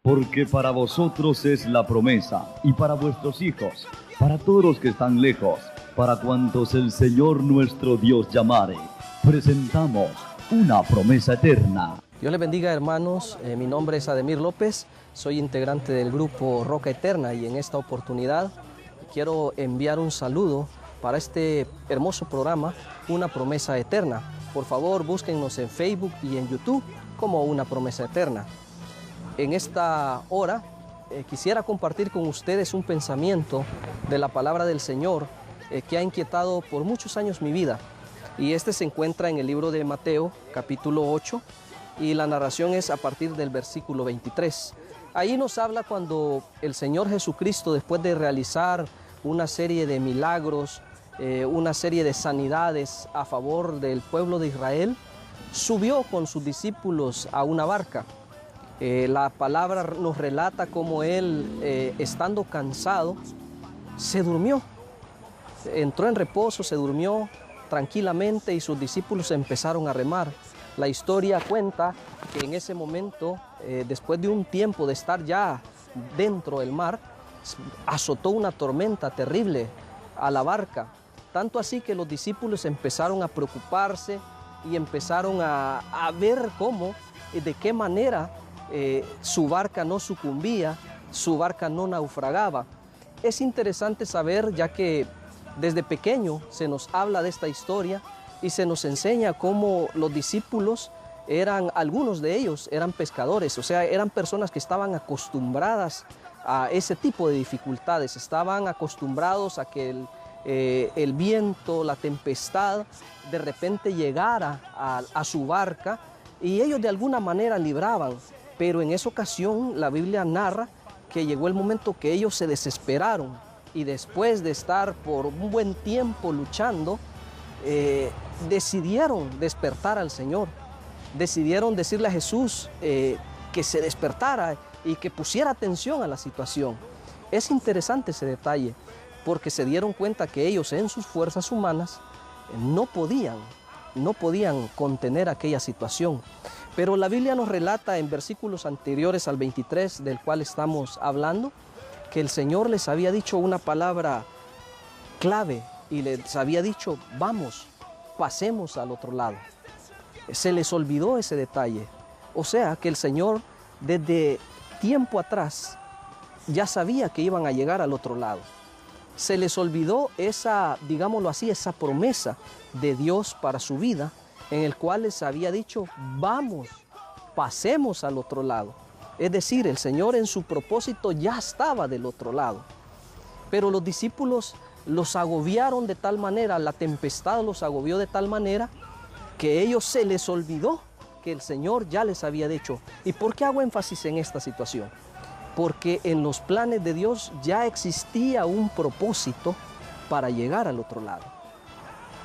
Porque para vosotros es la promesa, y para vuestros hijos, para todos los que están lejos, para cuantos el Señor nuestro Dios llamare, presentamos una promesa eterna. Dios les bendiga, hermanos. Mi nombre es Ademir López, soy integrante del grupo Roca Eterna y en esta oportunidad quiero enviar un saludo para este hermoso programa, Una Promesa Eterna. Por favor, búsquennos en Facebook y en YouTube como Una Promesa Eterna. En esta hora quisiera compartir con ustedes un pensamiento de la palabra del Señor que ha inquietado por muchos años mi vida. Y este se encuentra en el libro de Mateo, capítulo 8, y la narración es a partir del versículo 23. Ahí nos habla cuando el Señor Jesucristo, después de realizar una serie de milagros, una serie de sanidades a favor del pueblo de Israel, subió con sus discípulos a una barca. La palabra nos relata cómo él, estando cansado, se durmió. Entró en reposo, se durmió tranquilamente y sus discípulos empezaron a remar. La historia cuenta que en ese momento, después de un tiempo de estar ya dentro del mar, azotó una tormenta terrible a la barca. Tanto así que los discípulos empezaron a preocuparse y empezaron a ver cómo, de qué manera su barca no sucumbía, su barca no naufragaba. Es interesante saber, ya que desde pequeño se nos habla de esta historia y se nos enseña cómo los discípulos algunos de ellos eran pescadores, o sea, eran personas que estaban acostumbradas a ese tipo de dificultades, estaban acostumbrados a que el viento, la tempestad, de repente llegara a su barca y ellos de alguna manera libraban. Pero en esa ocasión la Biblia narra que llegó el momento que ellos se desesperaron y después de estar por un buen tiempo luchando, decidieron despertar al Señor, decidieron decirle a Jesús que se despertara y que pusiera atención a la situación. Es interesante ese detalle porque se dieron cuenta que ellos en sus fuerzas humanas no podían contener aquella situación. Pero la Biblia nos relata en versículos anteriores al 23 del cual estamos hablando, que el Señor les había dicho una palabra clave y les había dicho, vamos, pasemos al otro lado. Se les olvidó ese detalle. O sea que el Señor desde tiempo atrás ya sabía que iban a llegar al otro lado. Se les olvidó esa, digámoslo así, esa promesa de Dios para su vida, en el cual les había dicho, vamos, pasemos al otro lado. Es decir, el Señor en su propósito ya estaba del otro lado. Pero los discípulos los agobiaron de tal manera, la tempestad los agobió de tal manera, que a ellos se les olvidó que el Señor ya les había dicho. ¿Y por qué hago énfasis en esta situación? Porque en los planes de Dios ya existía un propósito para llegar al otro lado.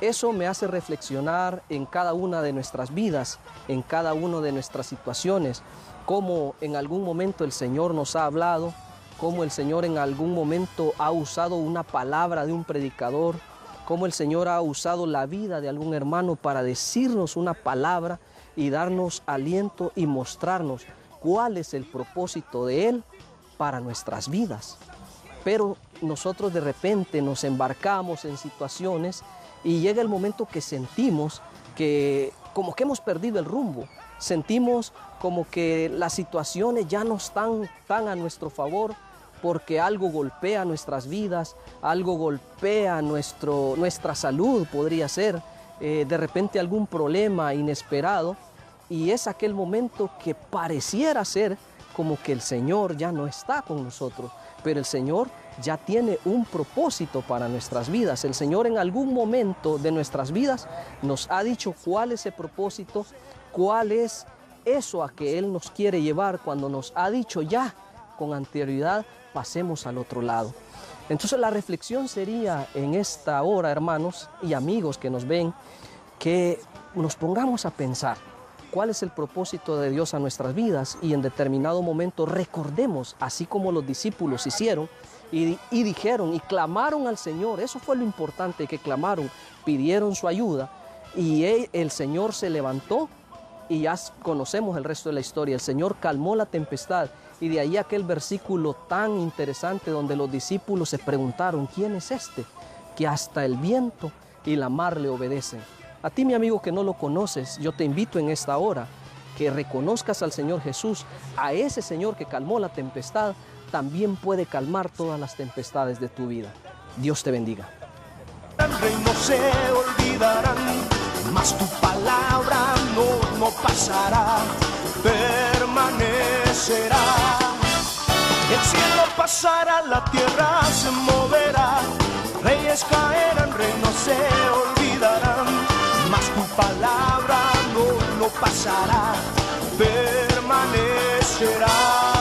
Eso me hace reflexionar en cada una de nuestras vidas, en cada una de nuestras situaciones, cómo en algún momento el Señor nos ha hablado, cómo el Señor en algún momento ha usado una palabra de un predicador, cómo el Señor ha usado la vida de algún hermano para decirnos una palabra y darnos aliento y mostrarnos cuál es el propósito de Él para nuestras vidas. Pero nosotros de repente nos embarcamos en situaciones y llega el momento que sentimos que como que hemos perdido el rumbo, sentimos como que las situaciones ya no están tan a nuestro favor porque algo golpea nuestras vidas, algo golpea nuestra salud, podría ser, de repente algún problema inesperado y es aquel momento que pareciera ser como que el Señor ya no está con nosotros, pero el Señor ya tiene un propósito para nuestras vidas. El Señor en algún momento de nuestras vidas nos ha dicho cuál es el propósito, cuál es eso a que Él nos quiere llevar cuando nos ha dicho ya con anterioridad, pasemos al otro lado. Entonces la reflexión sería en esta hora, hermanos y amigos que nos ven, que nos pongamos a pensar cuál es el propósito de Dios a nuestras vidas y en determinado momento recordemos, así como los discípulos hicieron, y dijeron y clamaron al Señor. Eso fue lo importante, que clamaron, pidieron su ayuda y el Señor se levantó Y ya conocemos el resto de la historia. El Señor calmó la tempestad y de ahí aquel versículo tan interesante donde los discípulos se preguntaron, ¿quién es este? Que hasta el viento y la mar le obedecen. A ti, mi amigo, que no lo conoces, yo te invito en esta hora que reconozcas al Señor Jesús. A ese Señor que calmó la tempestad, también puede calmar todas las tempestades de tu vida. Dios te bendiga. No se olvidarán, mas tu palabra no pasará, permanecerá. El cielo pasará, la tierra se moverá, reyes caerán, reinos se olvidarán, mas tu palabra no pasará, permanecerá.